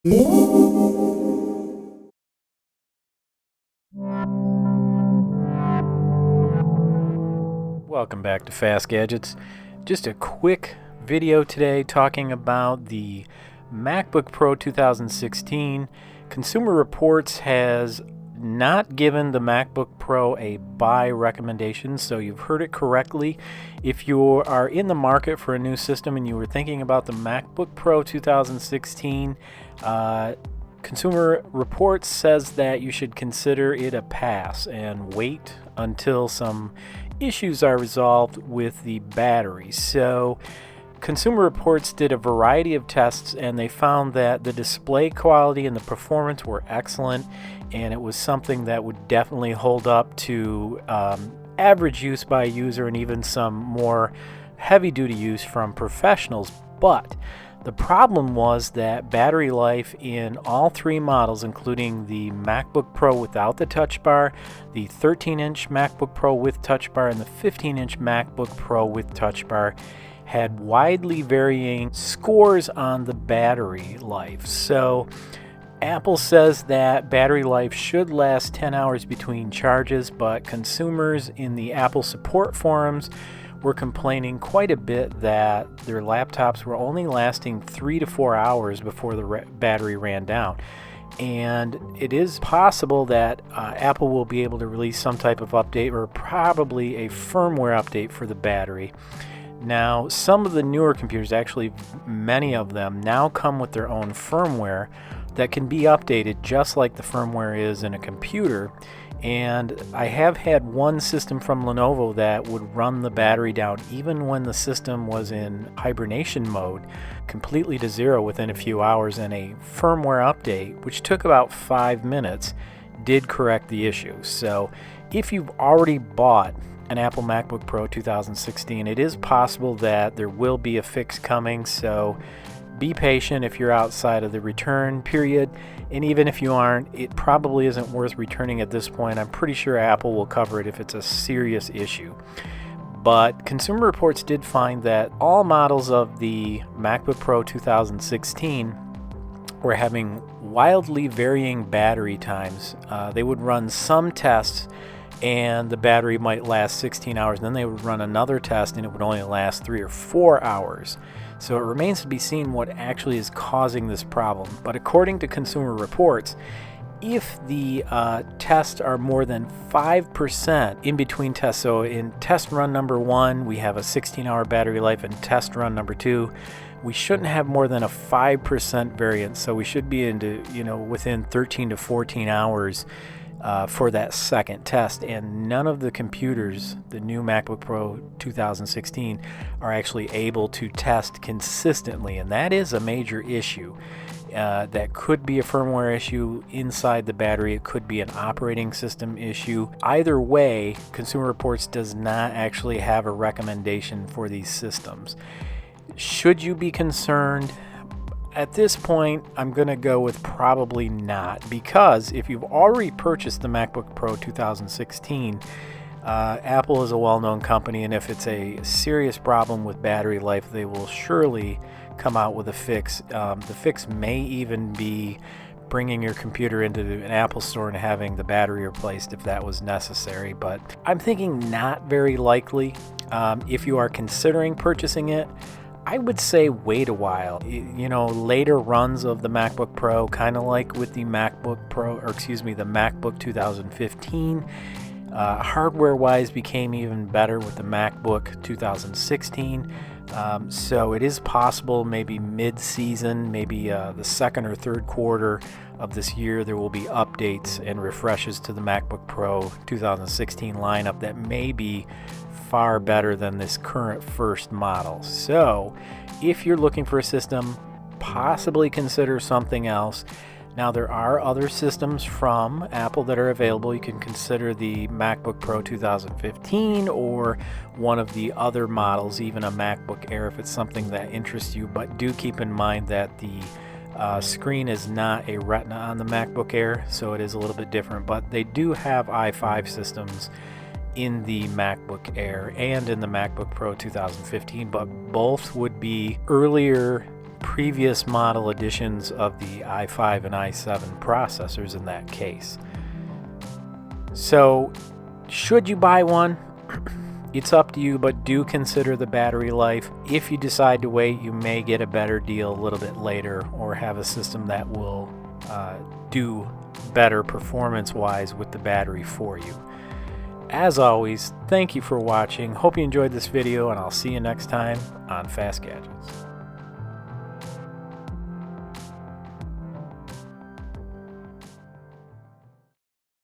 Welcome back to Fast Gadgets. Just a quick video today talking about the MacBook Pro 2016. Consumer Reports has not given the MacBook Pro a buy recommendation, so you've heard it correctly. If you are in the market for a new system and you were thinking about the MacBook Pro 2016, Consumer Reports says that you should consider it a pass and wait until some issues are resolved with the battery. So Consumer Reports did a variety of tests and they found that the display quality and the performance were excellent, and it was something that would definitely hold up to average use by a user and even some more heavy-duty use from professionals. But the problem was that battery life in all three models, including the MacBook Pro without the Touch Bar, the 13-inch MacBook Pro with Touch Bar, and the 15-inch MacBook Pro with Touch Bar, had widely varying scores on the battery life. So Apple says that battery life should last 10 hours between charges, but consumers in the Apple support forums were complaining quite a bit that their laptops were only lasting 3 to 4 hours before the battery ran down. And it is possible that Apple will be able to release some type of update, or probably a firmware update for the battery. Now, some of the newer computers, actually many of them, now come with their own firmware that can be updated just like the firmware is in a computer. And I have had one system from Lenovo that would run the battery down even when the system was in hibernation mode, completely to zero within a few hours, and a firmware update, which took about 5 minutes, did correct the issue. So if you've already bought an Apple MacBook Pro 2016, it is possible that there will be a fix coming, so be patient if you're outside of the return period, and even if you aren't, it probably isn't worth returning at this point. I'm pretty sure Apple will cover it if it's a serious issue. But Consumer Reports did find that all models of the MacBook Pro 2016 were having wildly varying battery times. They would run some tests and the battery might last 16 hours, and then they would run another test and it would only last 3 or 4 hours. So it remains to be seen what actually is causing this problem. But according to Consumer Reports, if the tests are more than 5% in between tests, so in test run number 1 we have a 16-hour battery life, and test run number 2 we shouldn't have more than a 5% variance, so we should be into within 13 to 14 hours for that second test. And none of the computers, the new MacBook Pro 2016, are actually able to test consistently, and that is a major issue. That could be a firmware issue inside the battery. It could be an operating system issue. Either way, Consumer Reports does not actually have a recommendation for these systems. Should you be concerned? At this point, I'm going to go with probably not, because if you've already purchased the MacBook Pro 2016, Apple is a well-known company, and if it's a serious problem with battery life, they will surely come out with a fix. The fix may even be bringing your computer into an Apple store and having the battery replaced if that was necessary, but I'm thinking not very likely. If you are considering purchasing it, I would say wait a while. Later runs of the MacBook Pro, kind of like with the MacBook Pro, the MacBook 2015, hardware-wise became even better with the MacBook 2016. So it is possible maybe mid-season, maybe the second or third quarter of this year, there will be updates and refreshes to the MacBook Pro 2016 lineup that may be far better than this current first model. So if you're looking for a system, possibly consider something else. Now, there are other systems from Apple that are available. You can consider the MacBook Pro 2015 or one of the other models, even a MacBook Air if it's something that interests you. But do keep in mind that the screen is not a Retina on the MacBook Air, so it is a little bit different. But they do have i5 systems in the MacBook Air and in the MacBook Pro 2015, but both would be earlier previous model editions of the i5 and i7 processors in that case. So, should you buy one? It's up to you, but do consider the battery life. If you decide to wait, you may get a better deal a little bit later, or have a system that will do better performance-wise with the battery for you. As always, thank you for watching. Hope you enjoyed this video, and I'll see you next time on Fast Gadgets.